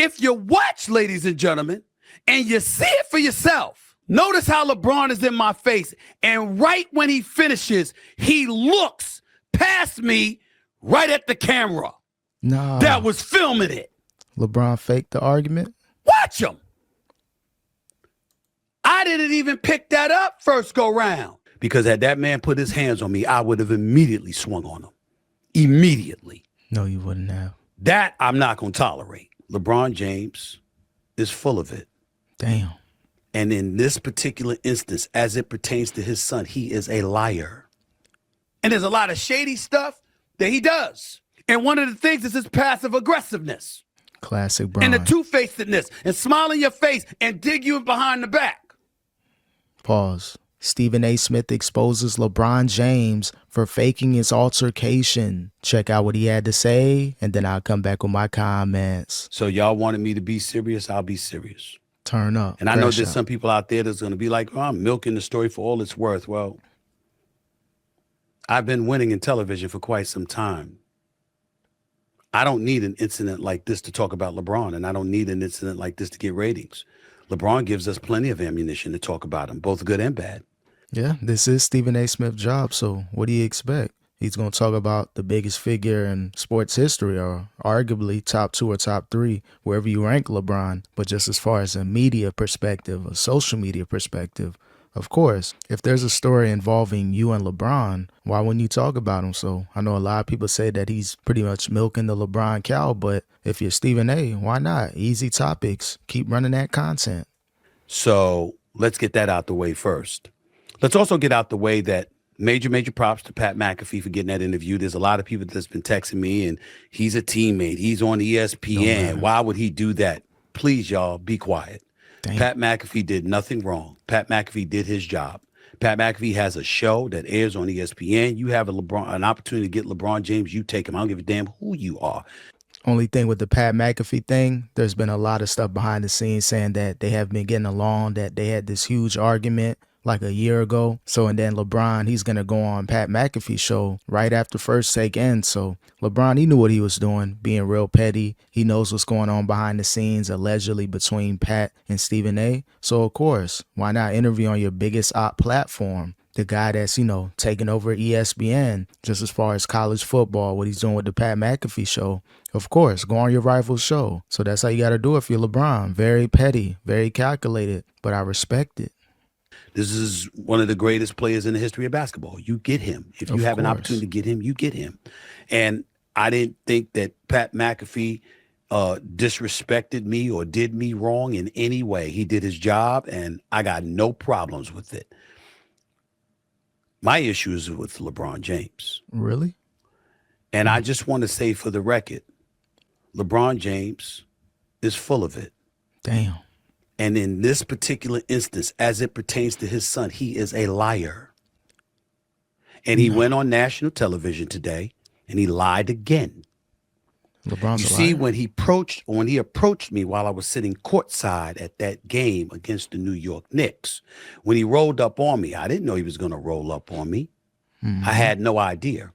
If you watch, ladies and gentlemen, and you see it for yourself, notice how LeBron is in my face. And right when he finishes, he looks past me right at the camera. Nah. That was filming it. LeBron faked the argument? Watch him. I didn't even pick that up first go round. Because had that man put his hands on me, I would have immediately swung on him. Immediately. No, you wouldn't have. That I'm not going to tolerate. LeBron James is full of it. Damn. And in this particular instance, as it pertains to his son, he is a liar. And there's a lot of shady stuff that he does. And one of the things is his passive aggressiveness. Classic Bron. And the two-facedness and smile in your face and dig you behind the back. Pause. Stephen A. Smith exposes LeBron James for faking his altercation. Check out what he had to say, and then I'll come back with my comments. So y'all wanted me to be serious? I'll be serious. Turn up. And I know there's some people out there that's going to be like, oh, I'm milking the story for all it's worth. Well, I've been winning in television for quite some time. I don't need an incident like this to talk about LeBron, and I don't need an incident like this to get ratings. LeBron gives us plenty of ammunition to talk about him, both good and bad. Yeah, this is Stephen A. Smith's job, so what do you expect? He's going to talk about the biggest figure in sports history, or arguably top 2 or top 3, wherever you rank LeBron. But just as far as a media perspective, a social media perspective, of course, if there's a story involving you and LeBron, why wouldn't you talk about him? So I know a lot of people say that he's pretty much milking the LeBron cow, but if you're Stephen A., why not? Easy topics. Keep running that content. So let's get that out the way first. Let's also get out the way that major props to Pat McAfee for getting that interview. There's a lot of people that's been texting me, and he's a teammate. He's on ESPN. Why would he do that? Please, y'all, be quiet. Damn. Pat McAfee did nothing wrong. Pat McAfee did his job. Pat McAfee has a show that airs on ESPN. You have an opportunity to get LeBron James. You take him. I don't give a damn who you are. Only thing with the Pat McAfee thing, there's been a lot of stuff behind the scenes saying that they have been getting along, that they had this huge argument like a year ago. So, and then LeBron, he's going to go on Pat McAfee's show right after First Take ends. So LeBron, he knew what he was doing, being real petty. He knows what's going on behind the scenes, allegedly between Pat and Stephen A. So, of course, why not interview on your biggest op platform? The guy that's, taking over ESPN, just as far as college football, what he's doing with the Pat McAfee show. Of course, go on your rival's show. So that's how you got to do it if you're LeBron. Very petty, very calculated, but I respect it. This is one of the greatest players in the history of basketball. You get him. If you have an opportunity to get him, you get him. And I didn't think that Pat McAfee disrespected me or did me wrong in any way. He did his job, and I got no problems with it. My issue is with LeBron James. Really? And I just want to say for the record, LeBron James is full of it. Damn. And in this particular instance, as it pertains to his son, he is a liar. And he went on national television today and he lied again. LeBron's you see, when he approached me while I was sitting courtside at that game against the New York Knicks, when he rolled up on me, I didn't know he was going to roll up on me. Mm-hmm. I had no idea.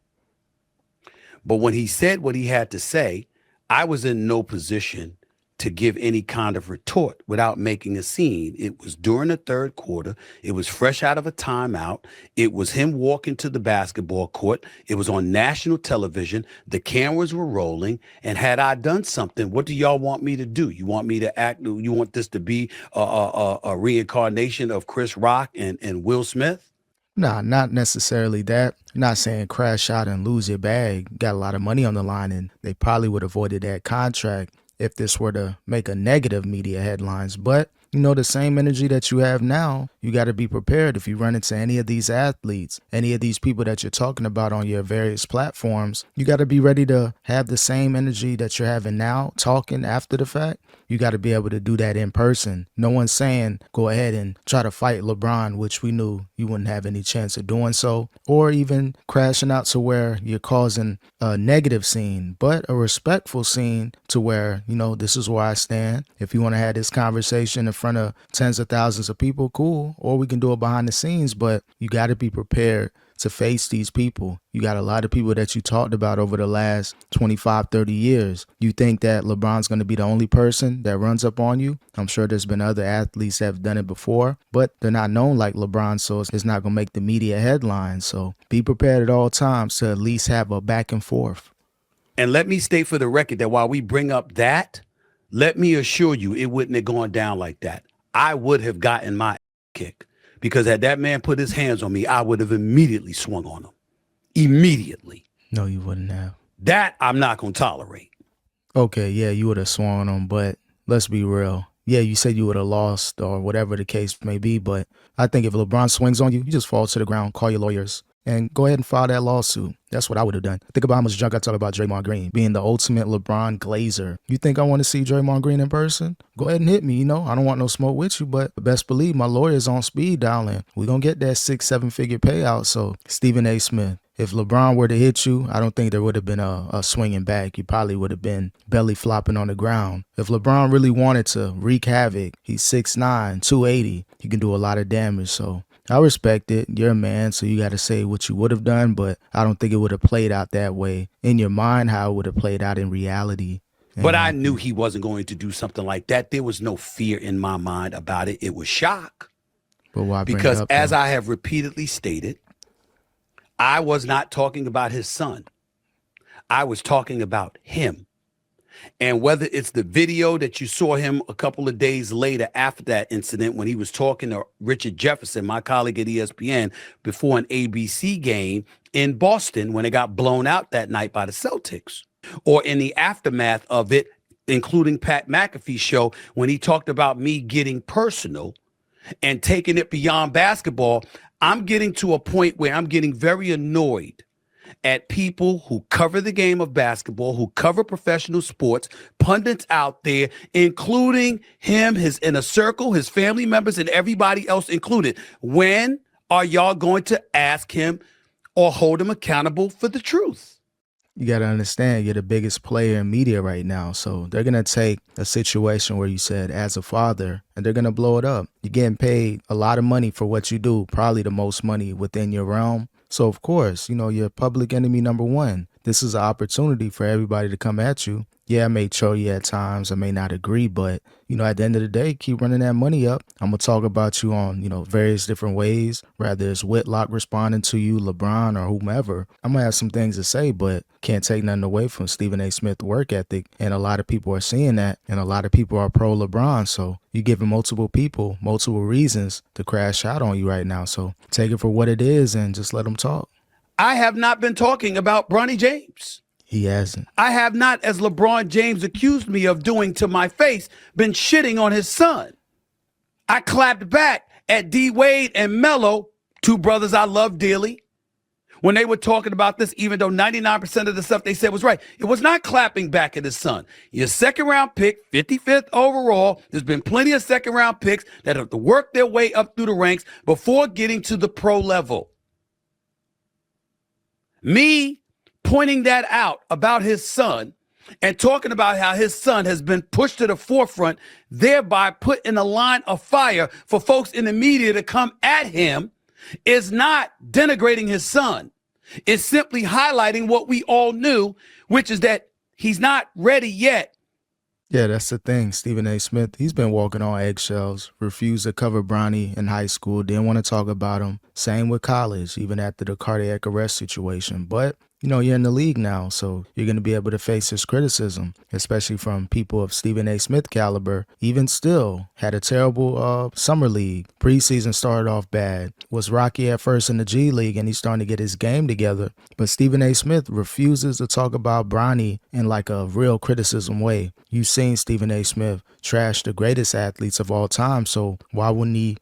But when he said what he had to say, I was in no position to give any kind of retort without making a scene. It was during the third quarter. It was fresh out of a timeout. It was him walking to the basketball court. It was on national television. The cameras were rolling. And had I done something, what do y'all want me to do? You want me to act? You want this to be a reincarnation of Chris Rock and Will Smith? Nah, not necessarily that. I'm not saying crash out and lose your bag. Got a lot of money on the line, and they probably would have avoided that contract if this were to make a negative media headlines. But, the same energy that you have now, you got to be prepared if you run into any of these athletes, any of these people that you're talking about on your various platforms. You got to be ready to have the same energy that you're having now, talking after the fact. You got to be able to do that in person. No one's saying go ahead and try to fight LeBron, which we knew you wouldn't have any chance of doing so, or even crashing out to where you're causing a negative scene, but a respectful scene to where, this is where I stand. If you want to have this conversation in front of tens of thousands of people, cool, or we can do it behind the scenes, but you got to be prepared to face these people. You got a lot of people that you talked about over the last 25, 30 years. You think that LeBron's going to be the only person that runs up on you? I'm sure there's been other athletes that have done it before, but they're not known like LeBron, so it's not going to make the media headlines. So be prepared at all times to at least have a back and forth. And let me state for the record that while we bring up that, let me assure you it wouldn't have gone down like that. I would have gotten my kick, because had that man put his hands on me, I would have immediately swung on him. Immediately. No, you wouldn't have. That I'm not going to tolerate. Okay, yeah, you would have swung on him, but let's be real. Yeah, you said you would have lost or whatever the case may be, but I think if LeBron swings on you, you just fall to the ground, call your lawyers, and go ahead and file that lawsuit. That's what I would have done. Think about how much junk I talk about Draymond Green being the ultimate LeBron glazer. You think I want to see Draymond Green in person? Go ahead and hit me, I don't want no smoke with you, but best believe my lawyer's on speed dialing. We're going to get that 6-7 figure payout. So Stephen A. Smith, if LeBron were to hit you, I don't think there would have been a swinging back. You probably would have been belly flopping on the ground. If LeBron really wanted to wreak havoc, he's 6'9", 280. He can do a lot of damage. So I respect it. You're a man, so you got to say what you would have done, but I don't think it would have played out that way. In your mind, how it would have played out in reality. But I knew he wasn't going to do something like that. There was no fear in my mind about it. It was shock. But why bring because it up, as though? I have repeatedly stated, I was not talking about his son. I was talking about him. And whether it's the video that you saw him a couple of days later after that incident when he was talking to Richard Jefferson, my colleague at ESPN, before an ABC game in Boston when it got blown out that night by the Celtics, or in the aftermath of it, including Pat McAfee's show when he talked about me getting personal and taking it beyond basketball, I'm getting to a point where I'm getting very annoyed at people who cover the game of basketball, who cover professional sports, pundits out there, including him, his inner circle, his family members, and everybody else included. When are y'all going to ask him or hold him accountable for the truth? You got to understand, you're the biggest player in media right now. So they're going to take a situation where you said as a father, and they're going to blow it up. You're getting paid a lot of money for what you do, probably the most money within your realm. So, of course, you're public enemy number one. This is an opportunity for everybody to come at you. Yeah, I may troll you at times. I may not agree, but, at the end of the day, keep running that money up. I'm going to talk about you on, various different ways, whether it's Whitlock responding to you, LeBron, or whomever. I'm going to have some things to say, but can't take nothing away from Stephen A. Smith's work ethic. And a lot of people are seeing that, and a lot of people are pro LeBron. So you're giving multiple people multiple reasons to crash out on you right now. So take it for what it is and just let them talk. I have not been talking about Bronny James. He hasn't. I have not, as LeBron James accused me of doing to my face, been shitting on his son. I clapped back at D. Wade and Melo, two brothers I love dearly, when they were talking about this, even though 99% of the stuff they said was right. It was not clapping back at his son. Your second round pick, 55th overall. There's been plenty of second round picks that have to work their way up through the ranks before getting to the pro level. Me pointing that out about his son and talking about how his son has been pushed to the forefront, thereby put in a line of fire for folks in the media to come at him, is not denigrating his son. It's simply highlighting what we all knew, which is that he's not ready yet. Yeah, that's the thing. Stephen A. Smith, he's been walking on eggshells, refused to cover Bronny in high school, didn't want to talk about him. Same with college, even after the cardiac arrest situation. But you're in the league now, so you're going to be able to face his criticism, especially from people of Stephen A. Smith caliber. Even still, had a terrible summer league. Preseason started off bad. Was rocky at first in the G League, and he's starting to get his game together. But Stephen A. Smith refuses to talk about Bronny in like a real criticism way. You've seen Stephen A. Smith trash the greatest athletes of all time, so why wouldn't he,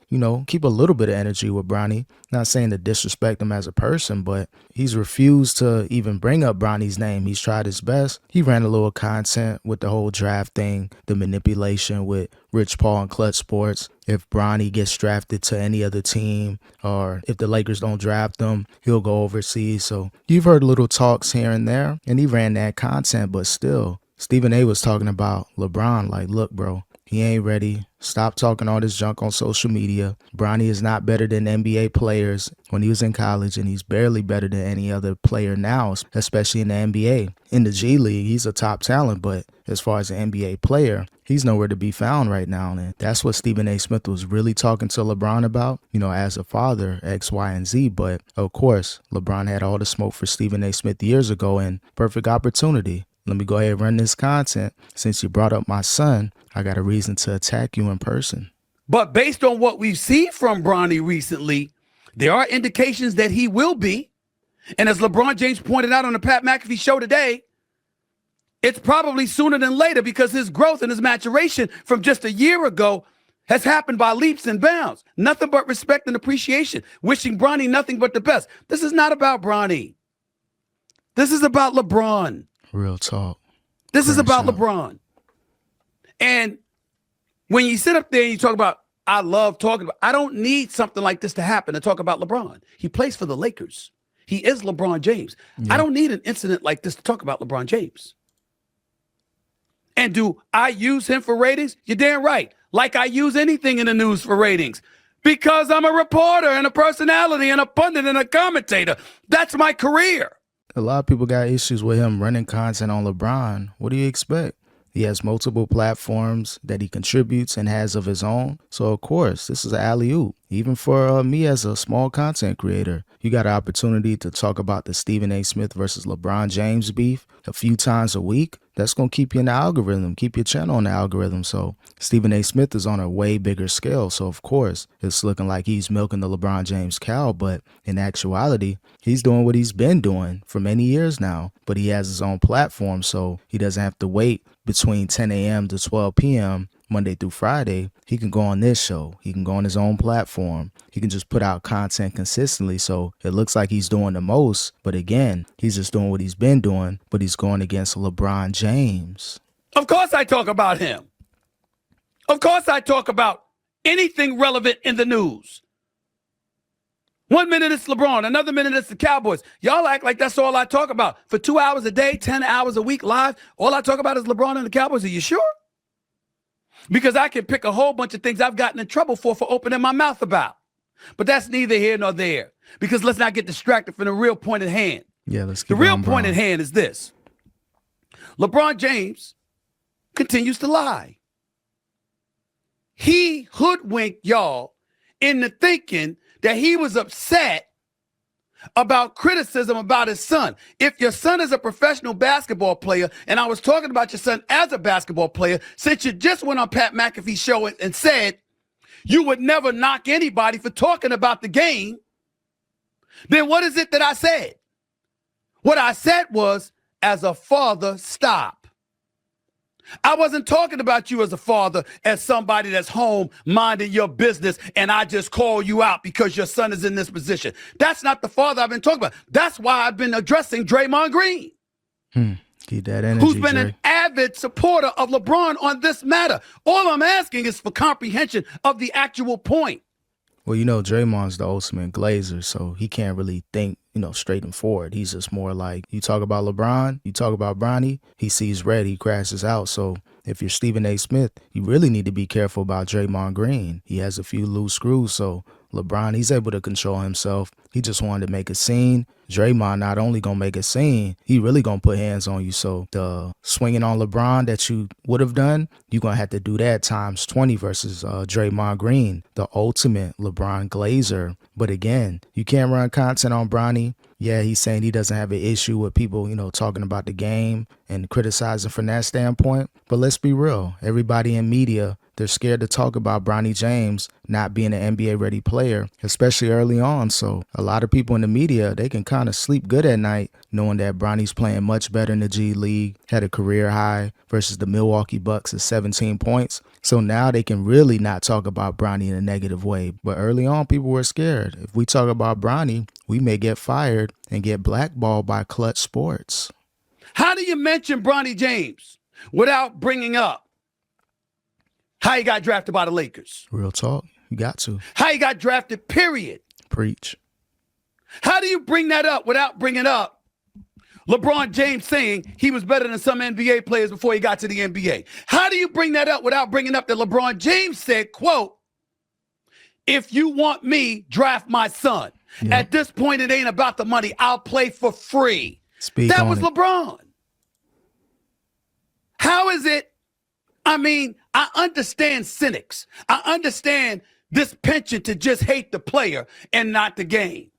keep a little bit of energy with Bronny? Not saying to disrespect him as a person, but he's refused to even bring up Bronny's name. He's tried his best. He ran a little content with the whole draft thing, the manipulation with Rich Paul and Clutch Sports. If Bronny gets drafted to any other team, or if the Lakers don't draft him, he'll go overseas. So you've heard little talks here and there, and he ran that content, but still, Stephen A. was talking about LeBron like, look, bro, He ain't ready. Stop talking all this junk on social media. Bronny is not better than NBA players when he was in college, and he's barely better than any other player now, especially in the NBA. In the G League, he's a top talent, but as far as an NBA player, he's nowhere to be found right now. And that's what Stephen A. Smith was really talking to LeBron about, as a father, X, Y, and Z. But of course, LeBron had all the smoke for Stephen A. Smith years ago, and perfect opportunity. Let me go ahead and run this content. Since you brought up my son, I got a reason to attack you in person. But based on what we've seen from Bronny recently, there are indications that he will be. And as LeBron James pointed out on the Pat McAfee show today, it's probably sooner than later because his growth and his maturation from just a year ago has happened by leaps and bounds. Nothing but respect and appreciation. Wishing Bronny nothing but the best. This is not about Bronny. This is about LeBron. Real talk. This is about LeBron. And when you sit up there and you talk about, I love talking about, I don't need something like this to happen to talk about LeBron. He plays for the Lakers. He is LeBron James. Yeah. I don't need an incident like this to talk about LeBron James. And do I use him for ratings? You're damn right. Like I use anything in the news for ratings. Because I'm a reporter and a personality and a pundit and a commentator. That's my career. A lot of people got issues with him running content on LeBron. What do you expect? He has multiple platforms that he contributes and has of his own. So, of course, this is an alley-oop. Even for me as a small content creator, you got an opportunity to talk about the Stephen A. Smith versus LeBron James beef a few times a week. That's going to keep you in the algorithm, keep your channel on the algorithm. So Stephen A. Smith is on a way bigger scale. So, of course, it's looking like he's milking the LeBron James cow. But in actuality, he's doing what he's been doing for many years now. But he has his own platform, so he doesn't have to wait between 10 a.m. to 12 p.m. Monday through Friday. He can go on this show. He can go on his own platform. He can just put out content consistently. So it looks like he's doing the most. But again, he's just doing what he's been doing, but he's going against LeBron James. Of course I talk about him. Of course I talk about anything relevant in the news. 1 minute it's LeBron, another minute it's the Cowboys. Y'all act like that's all I talk about. For 2 hours a day, 10 hours a week live, all I talk about is LeBron and the Cowboys. Are you sure? Because I can pick a whole bunch of things I've gotten in trouble for opening my mouth about. But that's neither here nor there. Because let's not get distracted from the real point at hand. Yeah, let's keep the real point at hand is this. LeBron James continues to lie. He hoodwinked y'all into thinking that he was upset about criticism about his son. If your son is a professional basketball player, and I was talking about your son as a basketball player, since you just went on Pat McAfee's show and said you would never knock anybody for talking about the game, then what is it that I said? What I said was, as a father, stop. I wasn't talking about you as a father, as somebody that's home minding your business, and I just call you out because your son is in this position. That's not the father I've been talking about. That's why I've been addressing Draymond Green. Keep that energy, who's been Dre. an avid supporter of LeBron on this matter. All I'm asking is for comprehension of the actual point. Well, Draymond's the ultimate glazer, so he can't really think, straight and forward. He's just more like, you talk about LeBron, you talk about Bronny, he sees red, he crashes out. So if you're Stephen A. Smith, you really need to be careful about Draymond Green. He has a few loose screws, so LeBron, he's able to control himself. He just wanted to make a scene. Draymond not only gonna make a scene, he really gonna put hands on you. So the swinging on LeBron that you would have done, you're gonna have to do that times 20 versus Draymond Green, the ultimate LeBron glazer. But again, you can't run content on Bronny. Yeah, he's saying he doesn't have an issue with people, talking about the game and criticizing from that standpoint. But let's be real. Everybody in media, they're scared to talk about Bronny James not being an NBA-ready player, especially early on. So a lot of people in the media, they can kind of sleep good at night knowing that Bronny's playing much better in the G League, had a career high versus the Milwaukee Bucks at 17 points. So now they can really not talk about Bronny in a negative way. But early on, people were scared. If we talk about Bronny, we may get fired and get blackballed by Clutch Sports. How do you mention Bronny James without bringing up how he got drafted by the Lakers? Real talk. You got to. How he got drafted, period. Preach. How do you bring that up without bringing up LeBron James saying he was better than some NBA players before he got to the NBA. How do you bring that up without bringing up that LeBron James said, quote, if you want me, draft my son. Yep. At this point, it ain't about the money. I'll play for free. That was LeBron. How is it? I mean, I understand cynics. I understand this penchant to just hate the player and not the game.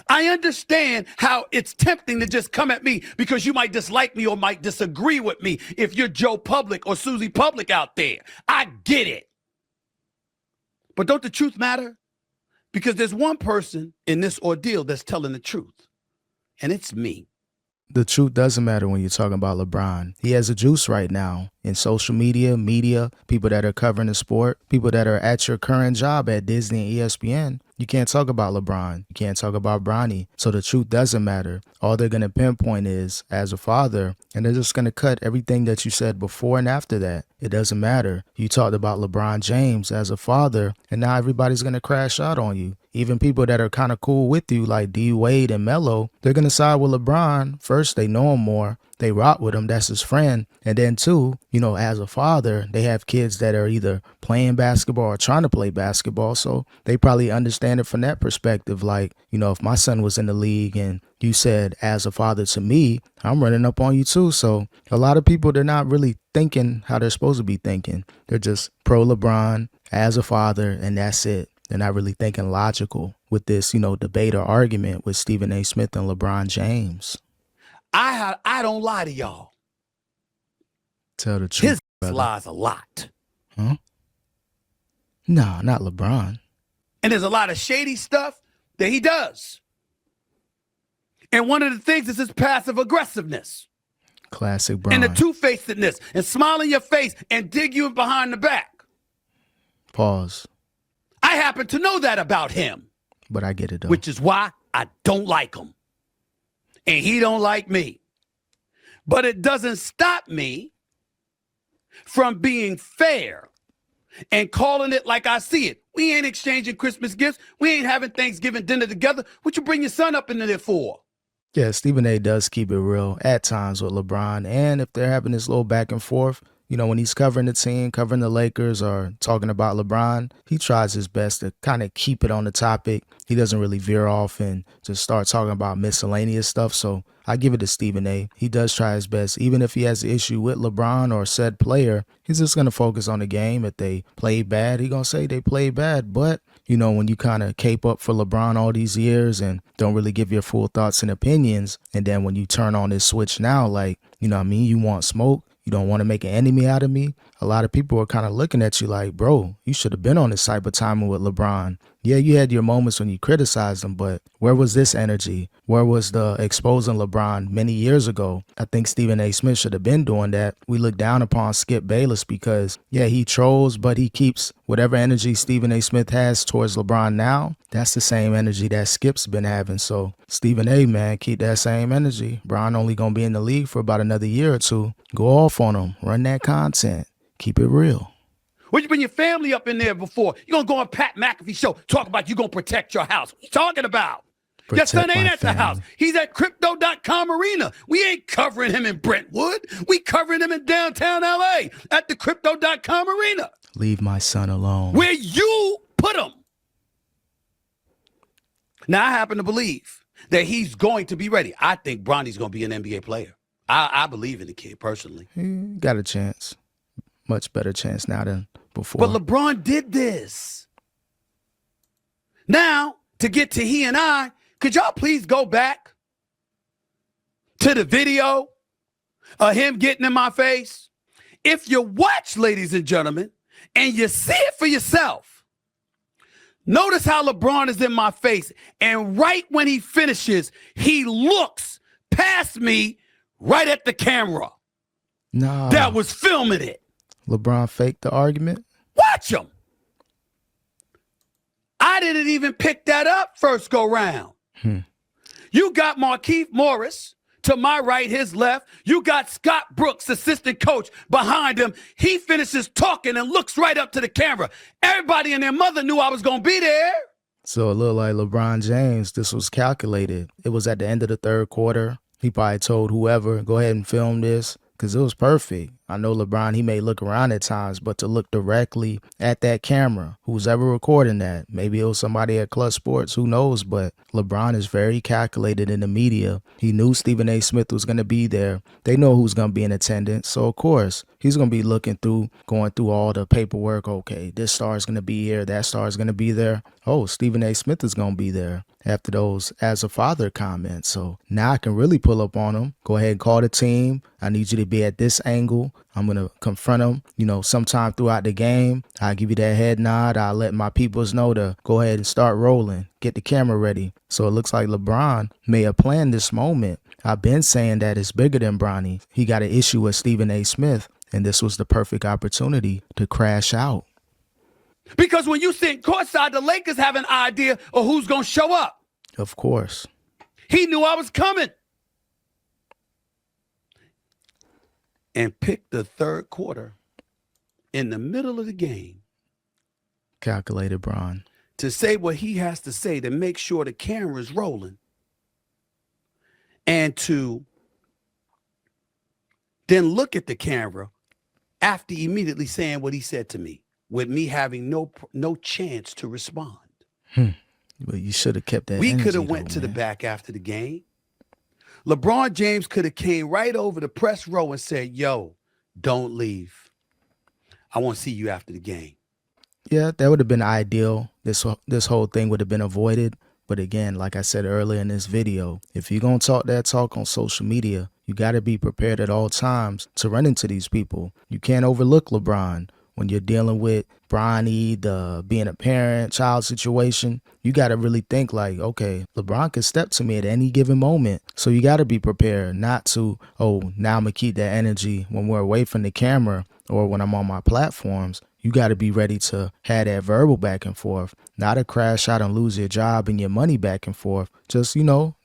I understand how it's tempting to just come at me because you might dislike me or might disagree with me if you're Joe Public or Susie Public out there. I get it. But don't the truth matter? Because there's one person in this ordeal that's telling the truth, and it's me. The truth doesn't matter when you're talking about LeBron. He has a juice right now in social media, people that are covering the sport, people that are at your current job at Disney and ESPN. You can't talk about LeBron. You can't talk about Bronny. So the truth doesn't matter. All they're going to pinpoint is as a father, and they're just going to cut everything that you said before and after that. It doesn't matter. You talked about LeBron James as a father, and now everybody's going to crash out on you. Even people that are kind of cool with you, like D Wade and Melo, they're going to side with LeBron. First, they know him more. They rock with him. That's his friend. And then two, as a father, they have kids that are either playing basketball or trying to play basketball. So they probably understand it from that perspective. Like, if my son was in the league and you said as a father to me, I'm running up on you too. So a lot of people, they're not really thinking how they're supposed to be thinking. They're just pro LeBron as a father, and that's it. They're not really thinking logical with this, debate or argument with Stephen A. Smith and LeBron James. I don't lie to y'all. Tell the truth. His brother. lies a lot. Huh? No, not LeBron. And there's a lot of shady stuff that he does. And one of the things is his passive aggressiveness. Classic Bron. And the two-facedness and smile in your face and dig you behind the back. Pause. I happen to know that about him. But I get it though. Which is why I don't like him. And he don't like me. But it doesn't stop me from being fair and calling it like I see it. We ain't exchanging Christmas gifts. We ain't having Thanksgiving dinner together. What you bring your son up into there for? Yeah, Stephen A. does keep it real at times with LeBron. And if they're having this little back and forth, when he's covering the team, covering the Lakers or talking about LeBron, he tries his best to kind of keep it on the topic. He doesn't really veer off and just start talking about miscellaneous stuff. So I give it to Stephen A. He does try his best. Even if he has an issue with LeBron or said player, he's just going to focus on the game. If they play bad, he's going to say they played bad. But, when you kind of cape up for LeBron all these years and don't really give your full thoughts and opinions, and then when you turn on this switch now, like, you want smoke. You don't want to make an enemy out of me. A lot of people are kind of looking at you like, bro, you should have been on this type of timing with LeBron. Yeah, you had your moments when you criticized him, but where was this energy? Where was the exposing LeBron many years ago? I think Stephen A. Smith should have been doing that. We look down upon Skip Bayless because, yeah, he trolls, but he keeps whatever energy Stephen A. Smith has towards LeBron now. That's the same energy that Skip's been having. So Stephen A., man, keep that same energy. Bron only going to be in the league for about another year or two. Go off on him. Run that content. Keep it real. When you bring your family up in there before, you're going to go on Pat McAfee show, talk about you going to protect your house. What you talking about? Your son ain't at the house. He's at crypto.com arena. We ain't covering him in Brentwood. We covering him in downtown LA at the crypto.com arena. Leave my son alone. Where you put him. Now, I happen to believe that he's going to be ready. I think Bronny's going to be an NBA player. I believe in the kid personally. He got a chance. Much better chance now than before. But LeBron did this. Now, to get to he and I, could y'all please go back to the video of him getting in my face? If you watch, ladies and gentlemen, and you see it for yourself, notice how LeBron is in my face. And right when he finishes, he looks past me right at the camera. No. That was filming it. LeBron faked the argument? Watch him. I didn't even pick that up first go round. You got Markieff Morris to my right, his left. You got Scott Brooks, assistant coach, behind him. He finishes talking and looks right up to the camera. Everybody and their mother knew I was going to be there. So it looked like LeBron James, this was calculated. It was at the end of the third quarter. He probably told whoever, go ahead and film this, because it was perfect. I know LeBron, he may look around at times, but to look directly at that camera, who's ever recording that, maybe it was somebody at Clutch Sports, who knows, but LeBron is very calculated in the media. He knew Stephen A. Smith was going to be there. They know who's going to be in attendance. So, of course, he's going to be going through all the paperwork. Okay, this star is going to be here. That star is going to be there. Oh, Stephen A. Smith is going to be there after those as a father comments. So now I can really pull up on him. Go ahead and call the team. I need you to be at this angle. I'm going to confront him, sometime throughout the game. I'll give you that head nod. I'll let my peoples know to go ahead and start rolling. Get the camera ready. So it looks like LeBron may have planned this moment. I've been saying that it's bigger than Bronny. He got an issue with Stephen A. Smith, and this was the perfect opportunity to crash out. Because when you sit courtside, the Lakers have an idea of who's going to show up. Of course. He knew I was coming. And picked the third quarter in the middle of the game. Calculated, Bron. To say what he has to say to make sure the camera's rolling. And to then look at the camera after immediately saying what he said to me, with me having no chance to respond. But you should have kept that. We could have went to the back after the game. LeBron James could have came right over the press row and said, yo, don't leave. I want to see you after the game. Yeah, that would have been ideal. This whole thing would have been avoided. But again, like I said earlier in this video, if you're going to talk that talk on social media, you got to be prepared at all times to run into these people. You can't overlook LeBron. When you're dealing with Bronny, the being a parent, child situation, you got to really think like, okay, LeBron can step to me at any given moment. So you got to be prepared not to, now I'm going to keep that energy when we're away from the camera or when I'm on my platforms. You got to be ready to have that verbal back and forth, not a crash out and lose your job and your money back and forth. Just,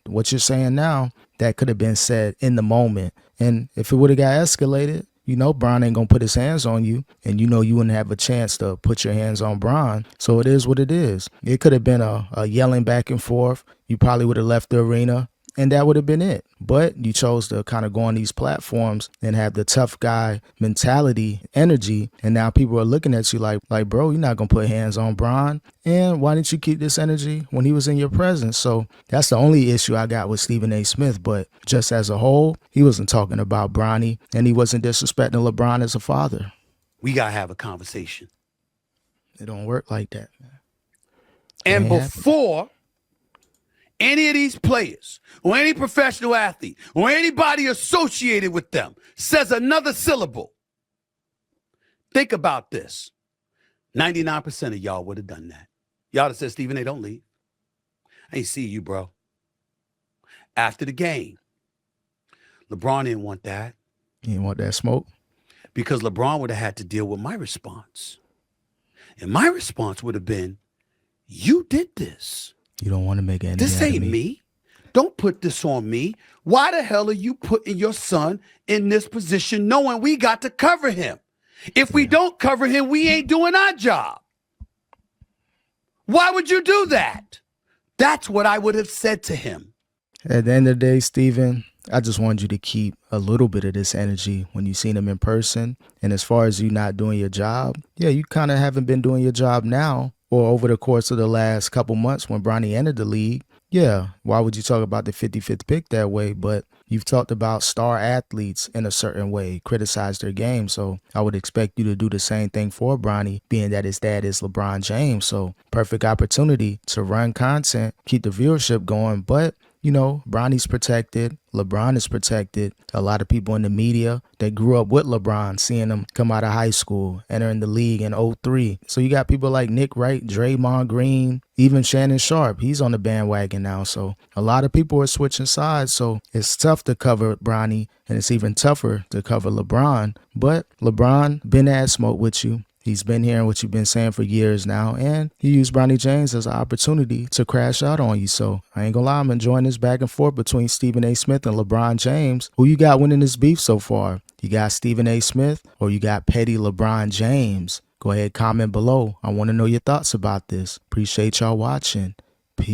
what you're saying now, that could have been said in the moment. And if it would have got escalated, Bron ain't going to put his hands on you, and you wouldn't have a chance to put your hands on Bron. So it is what it is. It could have been a yelling back and forth. You probably would have left the arena, and that would have been it. But you chose to kind of go on these platforms and have the tough guy mentality, energy, and now people are looking at you like, bro, you're not going to put hands on Bron. And why didn't you keep this energy when he was in your presence? So that's the only issue I got with Stephen A. Smith. But just as a whole, he wasn't talking about Bronny, and he wasn't disrespecting LeBron as a father. We got to have a conversation. It don't work like that, man. And before any of these players or any professional athlete or anybody associated with them says another syllable, think about this. 99% of y'all would have done that. Y'all would have said, Stephen A., don't leave. I ain't see you, bro. After the game, LeBron didn't want that. He didn't want that smoke? Because LeBron would have had to deal with my response. And my response would have been, you did this. You don't want to make any. This ain't me. Don't put this on me. Why the hell are you putting your son in this position knowing we got to cover him? If we don't cover him, we ain't doing our job. Why would you do that? That's what I would have said to him. At the end of the day, Stephen, I just wanted you to keep a little bit of this energy when you seen him in person. And as far as you not doing your job, yeah, you kind of haven't been doing your job now or over the course of the last couple months when Bronny entered the league. Yeah, why would you talk about the 55th pick that way? But you've talked about star athletes in a certain way, criticize their game. So I would expect you to do the same thing for Bronny, being that his dad is LeBron James. So perfect opportunity to run content, keep the viewership going. But Bronny's protected. LeBron is protected. A lot of people in the media that grew up with LeBron, seeing him come out of high school, entering the league in 2003. So you got people like Nick Wright, Draymond Green, even Shannon Sharpe. He's on the bandwagon now. So a lot of people are switching sides. So it's tough to cover Bronny, and it's even tougher to cover LeBron. But LeBron been at smoke with you. He's been hearing what you've been saying for years now, and he used Bronny James as an opportunity to crash out on you. So I ain't gonna lie, I'm enjoying this back and forth between Stephen A. Smith and LeBron James. Who you got winning this beef so far? You got Stephen A. Smith or you got petty LeBron James? Go ahead, comment below. I want to know your thoughts about this. Appreciate y'all watching. Peace.